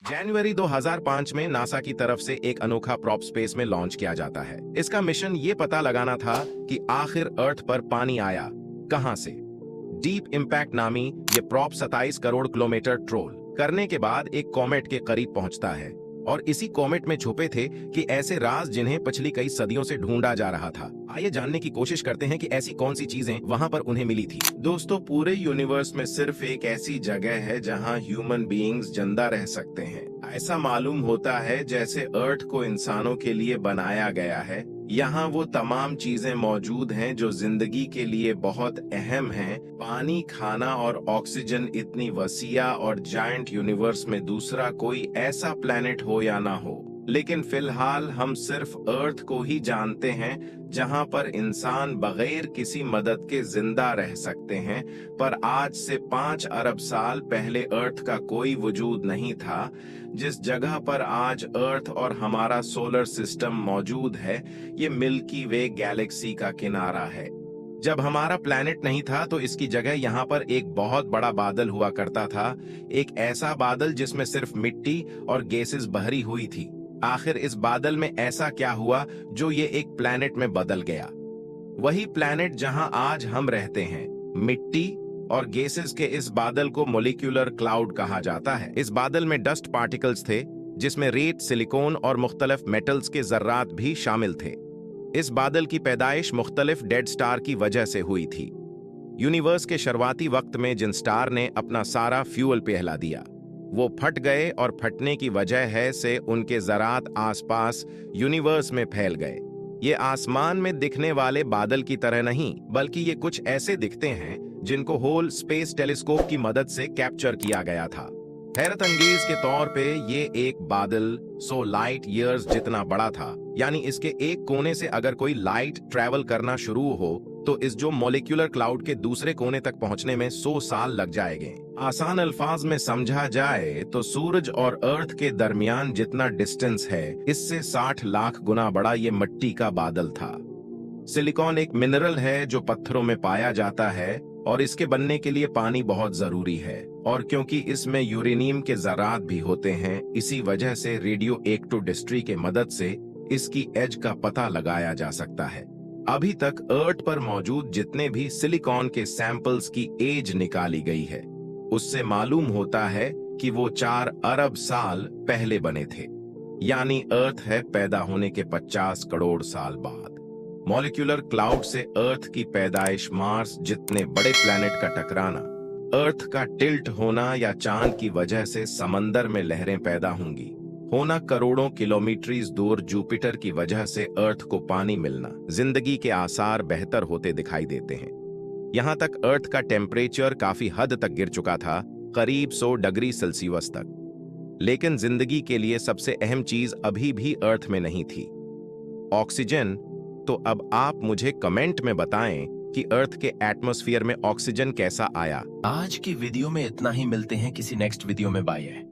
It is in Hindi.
जनवरी 2005 में नासा की तरफ से एक अनोखा प्रॉप स्पेस में लॉन्च किया जाता है। इसका मिशन ये पता लगाना था कि आखिर अर्थ पर पानी आया कहां से। डीप इम्पैक्ट नामी ये प्रॉप 27 करोड़ किलोमीटर ट्रोल करने के बाद एक कॉमेट के करीब पहुंचता है और इसी कॉमेट में छुपे थे कि ऐसे राज जिन्हें पिछली कई सदियों से ढूंढा जा रहा था। आइए जानने की कोशिश करते हैं कि ऐसी कौन सी चीजें वहां पर उन्हें मिली थी। दोस्तों, पूरे यूनिवर्स में सिर्फ एक ऐसी जगह है जहां ह्यूमन बीइंग्स जिंदा रह सकते हैं। ऐसा मालूम होता है जैसे अर्थ को इंसानों के लिए बनाया गया है। यहाँ वो तमाम चीजें मौजूद हैं जो जिंदगी के लिए बहुत अहम हैं। पानी, खाना और ऑक्सीजन। इतनी वसीया और जायंट यूनिवर्स में दूसरा कोई ऐसा प्लेनेट हो या ना हो, लेकिन फिलहाल हम सिर्फ अर्थ को ही जानते हैं जहां पर इंसान बगैर किसी मदद के जिंदा रह सकते हैं। पर आज से 5 अरब साल पहले अर्थ का कोई वजूद नहीं था। जिस जगह पर आज अर्थ और हमारा सोलर सिस्टम मौजूद है, ये मिल्की वे गैलेक्सी का किनारा है। जब हमारा प्लैनेट नहीं था तो इसकी जगह यहाँ पर एक बहुत बड़ा बादल हुआ करता था। एक ऐसा बादल जिसमें सिर्फ मिट्टी और गैसेस भरी हुई थी। आखिर इस बादल में ऐसा क्या हुआ जो ये एक प्लैनेट में बदल गया? वही प्लैनेट जहां आज हम रहते हैं। मिट्टी और गैसेस के इस बादल को मॉलिक्यूलर क्लाउड कहा जाता है। इस बादल में डस्ट पार्टिकल्स थे जिसमें रेत, सिलिकॉन और मुख्तलिफ मेटल्स के जर्रात भी शामिल थे। इस बादल की पैदाइश मुख्तलिफ डेड स्टार की वजह से हुई थी। यूनिवर्स के शुरुआती वक्त में जिन स्टार ने अपना सारा फ्यूल पिघला दिया, वो फट गए और फटने की वजह है से उनके ज़रात आसपास यूनिवर्स में फैल गए। ये आसमान में दिखने वाले बादल की तरह नहीं, बल्कि ये कुछ ऐसे दिखते हैं जिनको होल स्पेस टेलीस्कोप की मदद से कैप्चर किया गया था। हैरत अंगेज के तौर पे ये एक बादल 100 लाइट ईयर्स जितना बड़ा था। यानी इसके एक कोने से अगर कोई लाइट ट्रैवल करना शुरू हो तो इस जो मॉलिक्यूलर क्लाउड के दूसरे कोने तक पहुंचने में 100 साल लग जाएंगे। आसान अल्फाज में समझा जाए तो सूरज और अर्थ के दरमियान जितना डिस्टेंस है, इससे 60 लाख गुना बड़ा ये मिट्टी का बादल था। सिलिकॉन एक मिनरल है जो पत्थरों में पाया जाता है और इसके बनने के लिए पानी बहुत जरूरी है। और क्योंकि इसमें यूरेनियम के ज़रात भी होते हैं, इसी वजह से रेडियो एक्टिविटी के मदद से इसकी एज का पता लगाया जा सकता है। अभी तक अर्थ पर मौजूद जितने भी सिलिकॉन के सैंपल्स की एज निकाली गई है, उससे मालूम होता है कि वो 4 अरब साल पहले बने थे। यानी अर्थ है पैदा होने के 50 करोड़ साल बाद। मॉलिक्यूलर क्लाउड से अर्थ की पैदाइश, मार्स जितने बड़े प्लैनेट का टकराना, अर्थ का टिल्ट होना या चांद की वजह से समंदर में लहरें पैदा होंगी, होना करोड़ों किलोमीटर दूर जुपिटर की वजह से अर्थ को पानी मिलना, जिंदगी के आसार बेहतर होते दिखाई देते हैं। यहाँ तक अर्थ का टेम्परेचर काफी हद तक गिर चुका था, करीब 100 डिग्री सेल्सियस तक। लेकिन जिंदगी के लिए सबसे अहम चीज अभी भी अर्थ में नहीं थी, ऑक्सीजन। तो अब आप मुझे कमेंट में बताएं कि अर्थ के एटमॉस्फेयर में ऑक्सीजन कैसा आया। आज की वीडियो में इतना ही। मिलते हैं किसी नेक्स्ट वीडियो में। बाय।